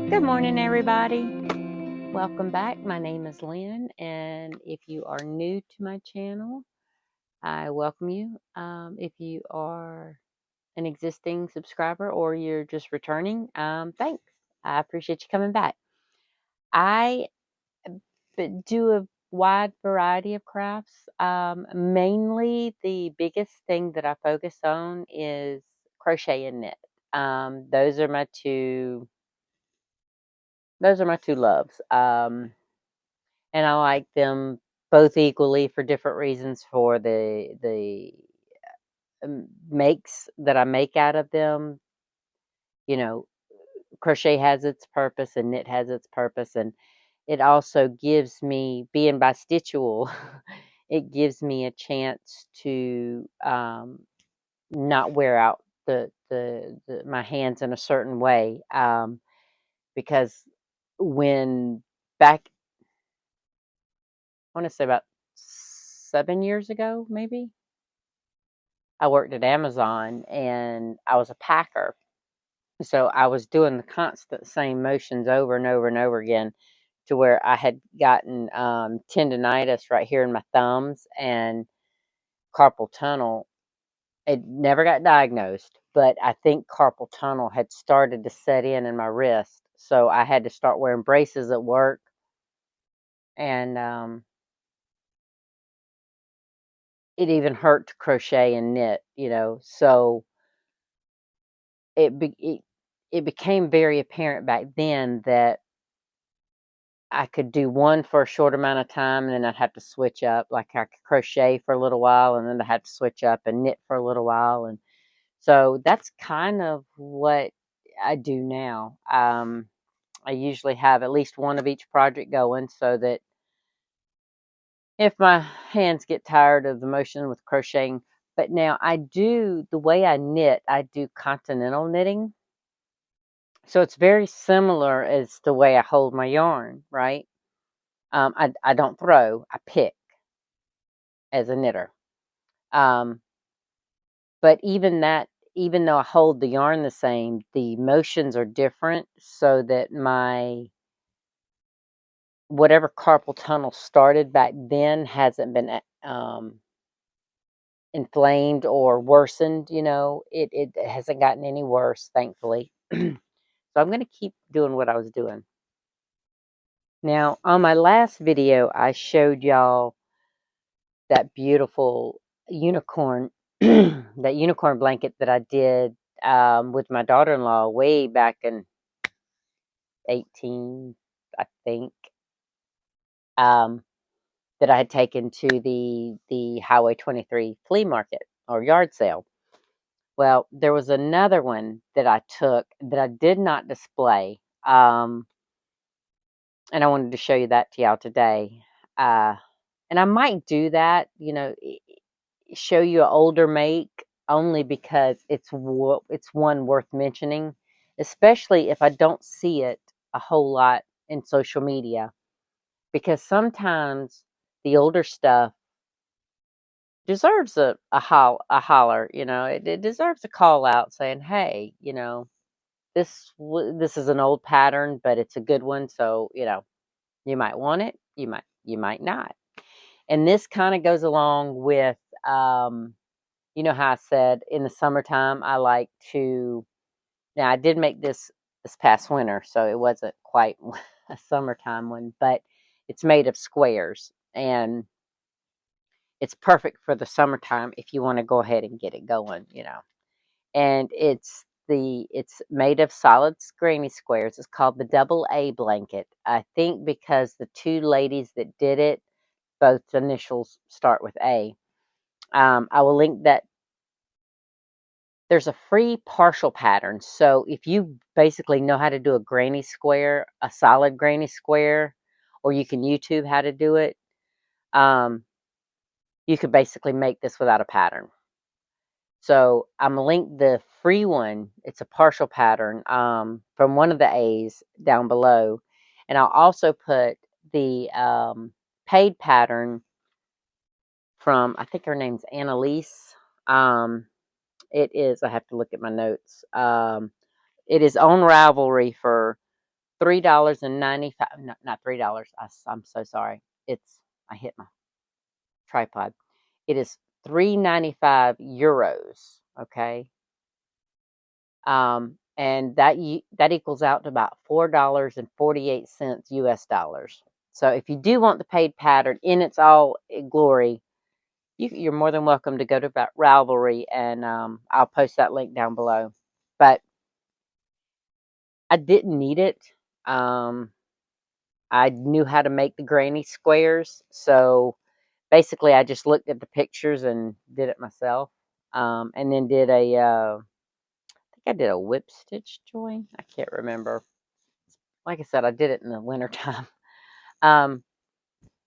Good morning, everybody. Welcome back. My name is Lynn, and if you are new to my channel, I welcome you. If you are an existing subscriber or you're just returning, thanks. I appreciate you coming back. I do a wide variety of crafts. Mainly, the biggest thing that I focus on is crochet and knit. Those are my two. Those are my two loves. And I like them both equally for different reasons. For the makes that I make out of them, you know, crochet has its purpose and knit has its purpose, and it also gives me, being by stitchable, it gives me a chance to not wear out the my hands in a certain way, because when back I want to say about 7 years ago, maybe, I worked at Amazon and I was a packer. So I was doing the constant same motions over and over and over again, to where I had gotten tendonitis right here in my thumbs and carpal tunnel. It never got diagnosed, but I think carpal tunnel had started to set in my wrist. So I had to start wearing braces at work. And it even hurt to crochet and knit. So it became very apparent back then that I could do one for a short amount of time, and then I'd have to switch up. Like, I could crochet for a little while, and then I had to switch up and knit for a little while. And so that's kind of what I do now. I usually have at least one of each project going, so that if my hands get tired of the motion with crocheting. But now the way I knit, I do continental knitting. So it's very similar as the way I hold my yarn, right? I don't throw, I pick as a knitter. Um, but even though I hold the yarn the same, the motions are different, so that my whatever carpal tunnel started back then hasn't been inflamed or worsened. It hasn't gotten any worse, thankfully. So I'm going to keep doing what I was doing. Now, on my last video, I showed y'all that beautiful unicorn that unicorn blanket that I did with my daughter-in-law way back in 18, I think, um, that I had taken to the Highway 23 flea market or yard sale. Well, there was another one that I took that I did not display, and I wanted to show you that to y'all today. And I might do that, show you an older make, only because it's one worth mentioning, especially if I don't see it a whole lot in social media, because sometimes the older stuff deserves a holler. It deserves a call out saying, hey, this is an old pattern, but it's a good one, so you might want it, you might not. And this kind of goes along with, how I said in the summertime, I like to. Now, I did make this past winter, so it wasn't quite a summertime one, but it's made of squares, and it's perfect for the summertime if you want to go ahead and get it going. And it's made of solid granny squares. It's called the Double A blanket. I think because the two ladies that did it, both initials start with A. I will link that. There's a free partial pattern. So if you basically know how to do a solid granny square, or you can YouTube how to do it, you could basically make this without a pattern. So I'm gonna link the free one. It's a partial pattern from one of the A's down below, and I'll also put the paid pattern from, I think her name's Annalise. It is. I have to look at my notes. It is on Ravelry for $3.95. No, not $3. I'm so sorry. I hit my tripod. It is 3.95 euros. Okay. And that equals out to about $4.48 US dollars. So if you do want the paid pattern in its all glory, you're more than welcome to go to Ravelry, and I'll post that link down below. But I didn't need it. Um, I knew how to make the granny squares, so basically I just looked at the pictures and did it myself. And then did I think I did a whip stitch join. I can't remember. Like I said, I did it in the wintertime. Um,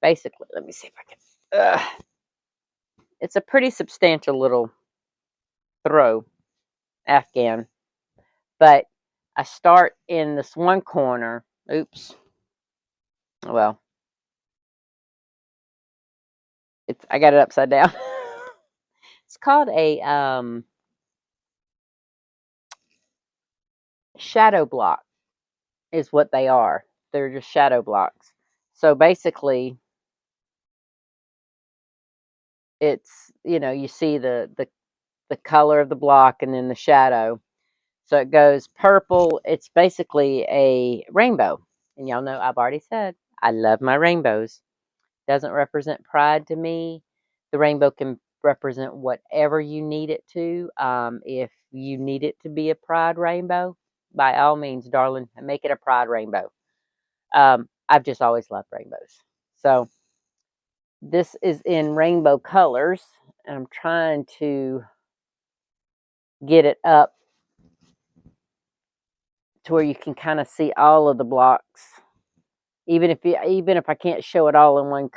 basically, let me see if I can. It's a pretty substantial little throw Afghan, but I start in this one corner. Oops. Well, I got it upside down. It's called a shadow block, is what they are. They're just shadow blocks. So basically, it's you see the color of the block and then the shadow. So it goes purple. It's basically a rainbow. And y'all know I've already said I love my rainbows. Doesn't represent pride to me. The rainbow can represent whatever you need it to. If you need it to be a pride rainbow, by all means, darling, make it a pride rainbow. I've just always loved rainbows. So this is in rainbow colors. And I'm trying to get it up to where you can kind of see all of the blocks. Even if I can't show it all in one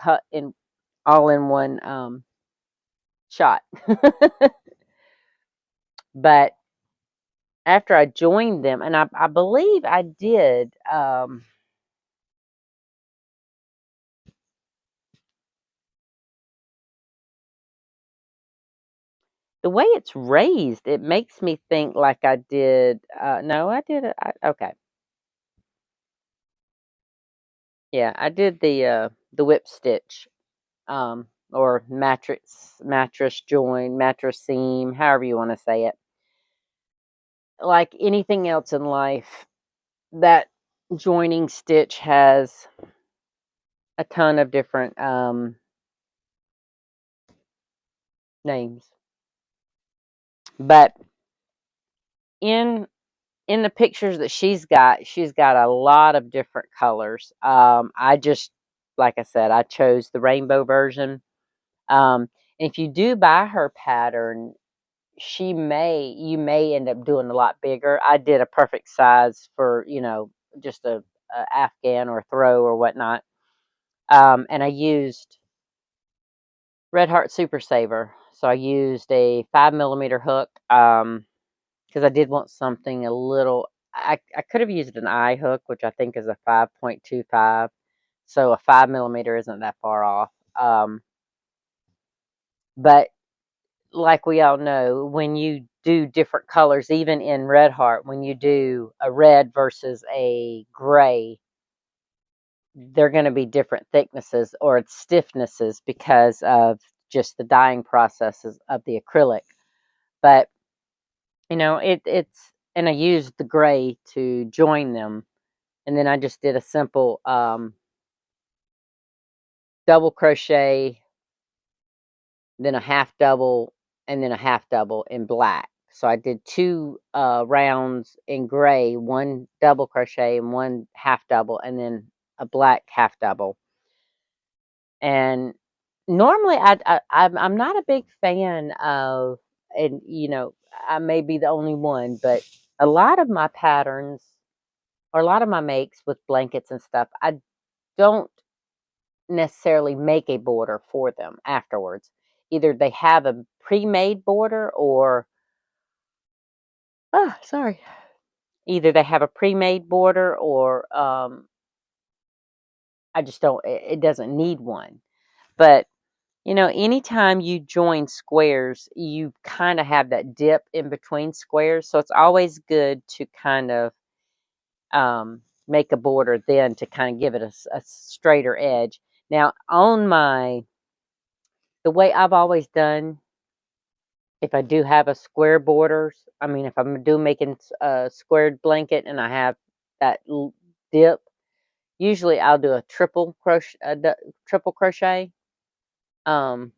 all in one shot. But after I joined them, and I believe I did the way it's raised, it makes me think like I did. No, I did it. Okay, yeah, I did the whip stitch, or mattress join, mattress seam, however you want to say it. Like anything else in life, that joining stitch has a ton of different names, but in the pictures that she's got a lot of different colors. I just, like I said, I chose the rainbow version. And if you do buy her pattern, you may end up doing a lot bigger. I did a perfect size for just a Afghan or throw or whatnot. And I used Red Heart Super Saver, so I used a 5 millimeter hook. Because I did want something a little. I could have used an eye hook, which I think is a 5.25, so a 5 millimeter isn't that far off. But like we all know, when you do different colors, even in Red Heart, when you do a red versus a gray, they're going to be different thicknesses or stiffnesses because of just the dyeing processes of the acrylic. But it's, and I used the gray to join them, and then I just did a simple double crochet, then a half double, and then a half double in black. So I did two rounds in gray, one double crochet and one half double, and then a black half double. And normally I'm not a big fan of, and I may be the only one, but a lot of my patterns or a lot of my makes with blankets and stuff, I don't necessarily make a border for them afterwards. Either they have a pre-made border or sorry. Either they have a pre-made border or I just don't it doesn't need one. But anytime you join squares, you kind of have that dip in between squares, so it's always good to kind of make a border then to kind of give it a straighter edge. Now, the way I've always done, if I do have a square borders, I mean, if I'm making a squared blanket and I have that dip, usually I'll do a triple crochet, um,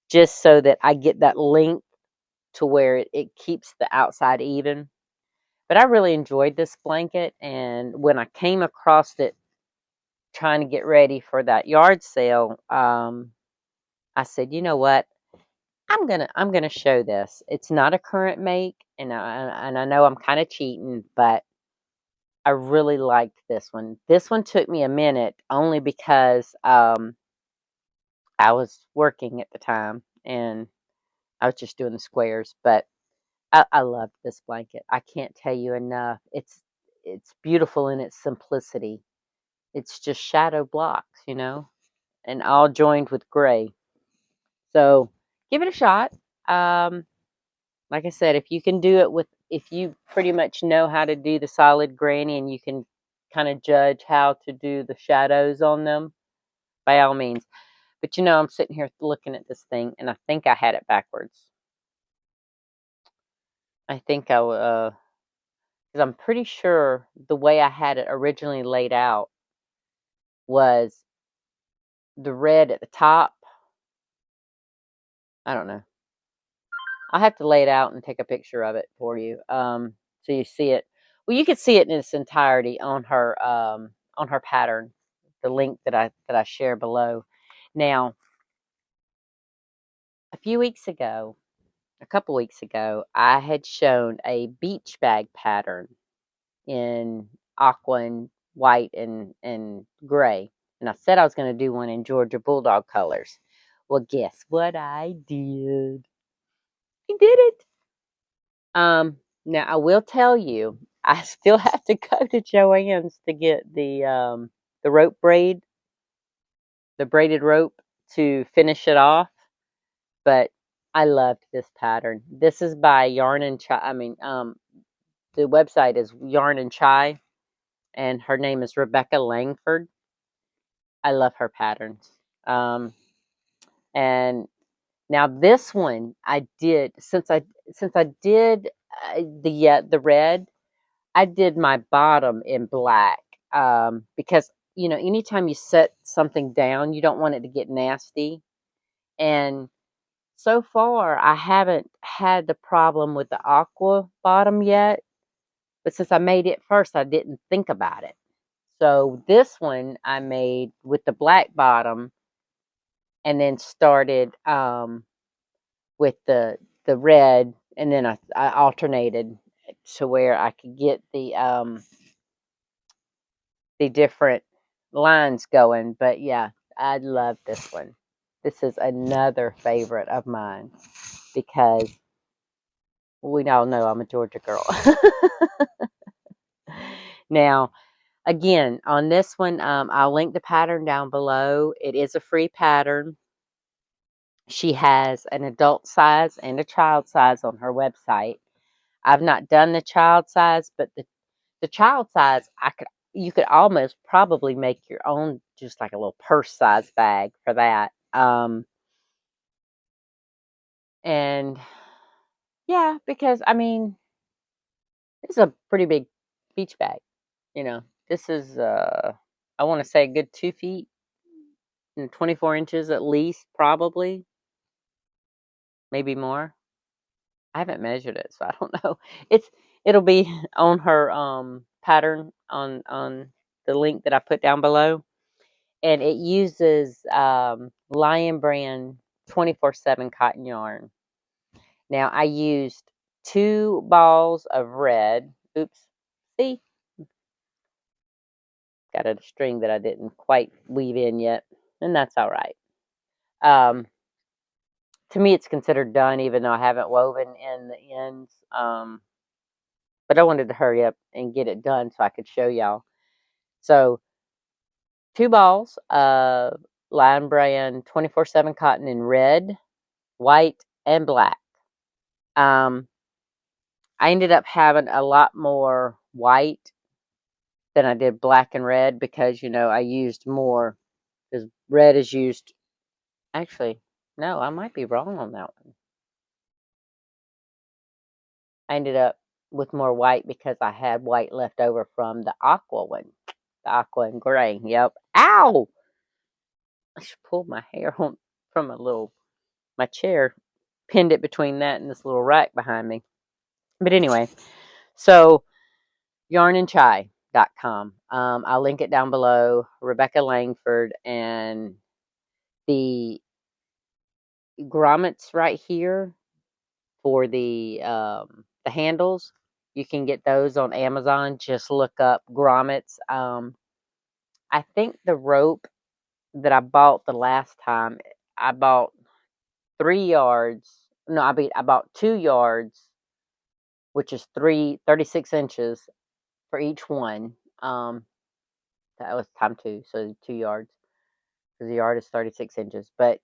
just so that I get that length to where it keeps the outside even. But I really enjoyed this blanket, and when I came across it trying to get ready for that yard sale, I said, you know what? I'm gonna show this. It's not a current make, and I know I'm kind of cheating, but I really liked this one. This one took me a minute only because I was working at the time and I was just doing the squares, but I loved this blanket. I can't tell you enough. It's beautiful in its simplicity. It's just shadow blocks, and all joined with gray. So give it a shot. Um, like I said, if you pretty much know how to do the solid granny and you can kind of judge how to do the shadows on them, by all means. But I'm sitting here looking at this thing, and I think I had it backwards. I think because I'm pretty sure the way I had it originally laid out was the red at the top. I don't know. I'll have to lay it out and take a picture of it for you, so you see it. Well, you could see it in its entirety on her pattern, the link that I share below. Now, a couple weeks ago, I had shown a beach bag pattern in aqua and white and gray, and I said I was going to do one in Georgia Bulldog colors. Well, guess what I did? I did it. Now I will tell you, I still have to go to Joann's to get the rope braid, the braided rope to finish it off. But I loved this pattern. This is by Yarn and Chai. The website is Yarn and Chai, and her name is Rebecca Langford. I love her patterns. And now this one I did since I did the red. I did my bottom in black, because anytime you set something down, you don't want it to get nasty. And so far, I haven't had the problem with the aqua bottom yet. But since I made it first, I didn't think about it. So this one I made with the black bottom, and then started with the red, and then I alternated to where I could get the different lines going. But yeah, I love this one. This is another favorite of mine because we all know I'm a Georgia girl. Now, again, on this one, I'll link the pattern down below. It is a free pattern. She has an adult size and a child size on her website. I've not done the child size, but the child size, you could almost probably make your own, just like a little purse size bag for that. And yeah, because it's a pretty big beach bag. This is I want to say a good 2 feet and 24 inches at least, probably, maybe more. I haven't measured it, so I don't know. It'll be on her pattern on the link that I put down below. And it uses Lion Brand 24/7 cotton yarn. Now I used 2 balls of red. Oops, see, got a string that I didn't quite weave in yet, and that's all right. Um, to me, it's considered done, even though I haven't woven in the ends. But I wanted to hurry up and get it done so I could show y'all. So 2 balls of Lion Brand 24/7 cotton in red, white, and black. I ended up having a lot more white than I did black and red because, I used more, because red is used. Actually, no, I might be wrong on that one. I ended up with more white because I had white left over from the aqua one, the aqua and gray. Yep. Ow! I should pull my hair from my chair, pinned it between that and this little rack behind me. But anyway, so yarnandchai.com. I'll link it down below. Rebecca Langford, and the grommets right here for the handles. You can get those on Amazon. Just look up grommets. I think the rope that I bought the last time, I bought 3 yards. No, I bought 2 yards, which is 36 inches for each one. That was time two, so 2 yards, because the yard is 36 inches. But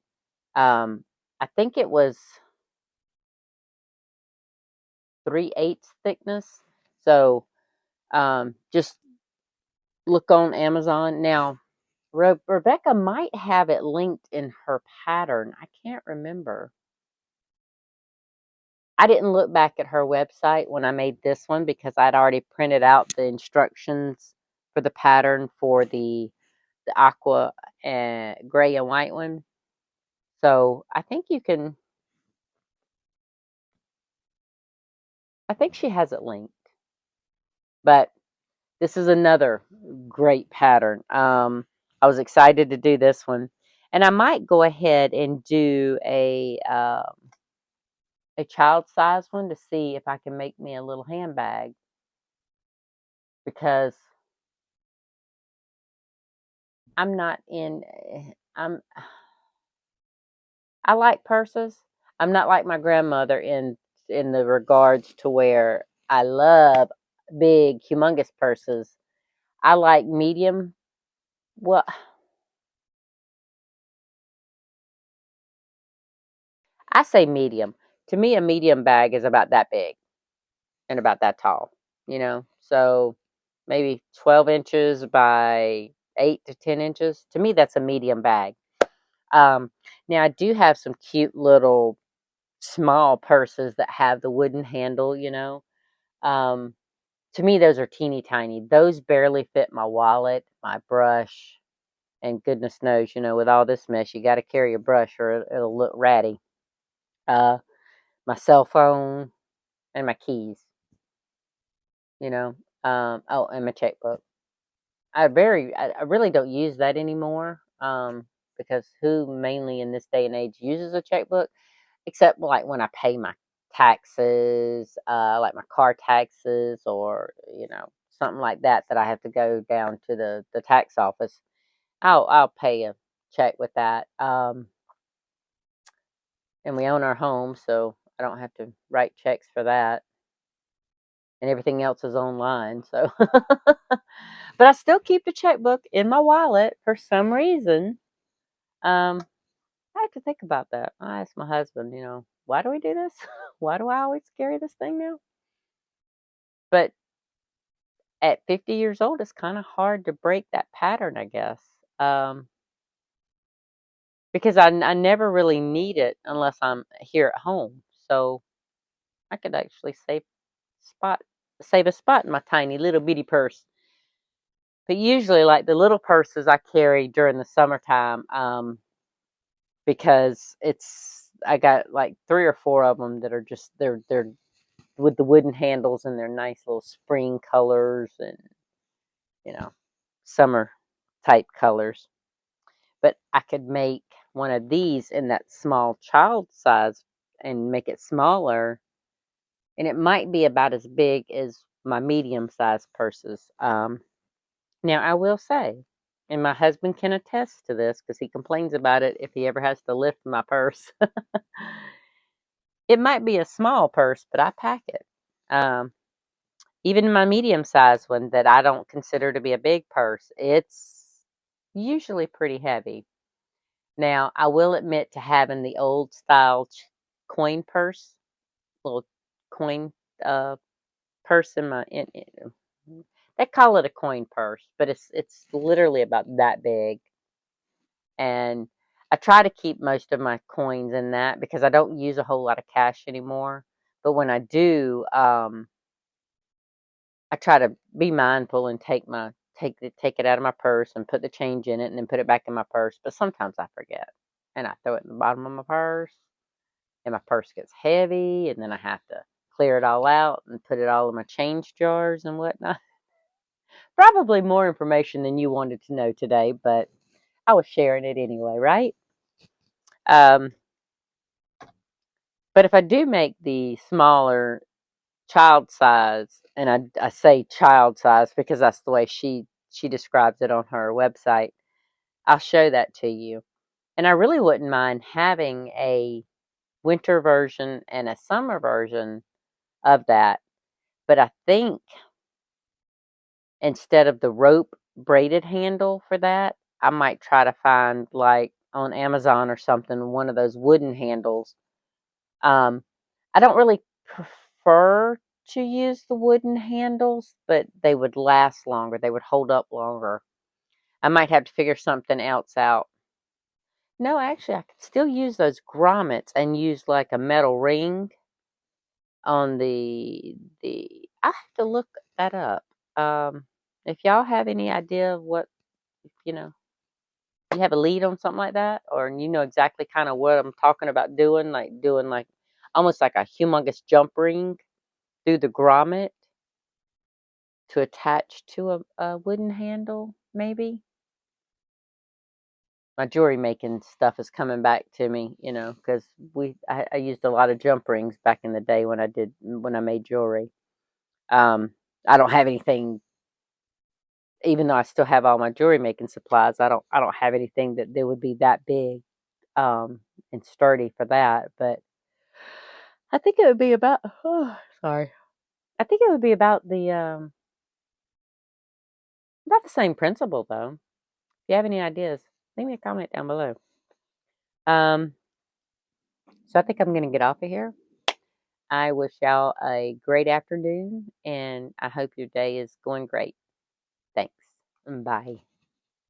I think it was 3/8 thickness. So just look on Amazon. Now, Rebecca might have it linked in her pattern. I can't remember. I didn't look back at her website when I made this one because I'd already printed out the instructions for the pattern for the aqua and gray and white one. So I think she has it linked. But this is another great pattern. I was excited to do this one, and I might go ahead and do a child size one to see if I can make me a little handbag, because I'm not in. I'm. I like purses. I'm not like my grandmother in the regards to where I love big, humongous purses. I like medium. Well, I say medium. To me, a medium bag is about that big and about that tall, So maybe 12 inches by 8 to 10 inches. To me, that's a medium bag. Um, Now, I do have some cute little small purses that have the wooden handle. Um, to me, those are teeny tiny. Those barely fit my wallet, my brush, and goodness knows, with all this mess, you got to carry a brush or it'll look ratty. Uh, my cell phone and my keys, you know. Oh, and my checkbook. I really don't use that anymore. Because who mainly in this day and age uses a checkbook, except like when I pay my taxes, like my car taxes, or something like that I have to go down to the tax office. I'll pay a check with that. And we own our home, so I don't have to write checks for that, and everything else is online. So, but I still keep the checkbook in my wallet for some reason. Um, I have to think about that. I asked my husband, why do we do this? Why do I always carry this thing now? But at 50 years old, it's kind of hard to break that pattern, I guess. Because I never really need it unless I'm here at home. So I could actually save a spot in my tiny little bitty purse. But usually, like the little purses I carry during the summertime, because I got like 3 or 4 of them that are just they're with the wooden handles, and they're nice little spring colors, and you know summer type colors. But I could make one of these in that small child size and make it smaller, and it might be about as big as my medium sized purses. Now, I will say, and my husband can attest to this because he complains about it if he ever has to lift my purse. It might be a small purse, but I pack it. Um, Even my medium sized one that I don't consider to be a big purse, it's usually pretty heavy. Now, I will admit to having the old style coin purse, little coin uh, purse in They call it a coin purse, but it's literally about that big. And I try to keep most of my coins in that because I don't use a whole lot of cash anymore. But when I do, I try to be mindful and take it out of my purse and put the change in it and then put it back in my purse. But sometimes I forget and I throw it in the bottom of my purse and my purse gets heavy and then I have to clear it all out and put it all in my change jars and whatnot. Probably more information than you wanted to know today, but I was sharing it anyway, right? Um, but if I do make the smaller child size, and I say child size because that's the way she describes it on her website, I'll show that to you. And I really wouldn't mind having a winter version and a summer version of that. But I think instead of the rope braided handle for that, I might try to find like on Amazon or something one of those wooden handles. Um, I don't really prefer to use the wooden handles, but they would last longer. They would hold up longer. I might have to figure something else out. No, actually, I could still use those grommets and use like a metal ring on the. I have to look that up. If y'all have any idea of what you know, you have a lead on something like that, or you know exactly kind of what I'm talking about doing like almost like a humongous jump ring through the grommet to attach to a wooden handle, maybe. My jewelry making stuff is coming back to me, you know, because I used a lot of jump rings back in the day when I made jewelry. Um, I don't have anything, even though I still have all my jewelry making supplies. I don't have anything that would be that big and sturdy for that. But I think it would be about. Oh, sorry. I think it would be about the same principle though. If you have any ideas, leave me a comment down below. Um, so I think I'm gonna get off of here. I wish y'all a great afternoon, and I hope your day is going great. Thanks. Bye.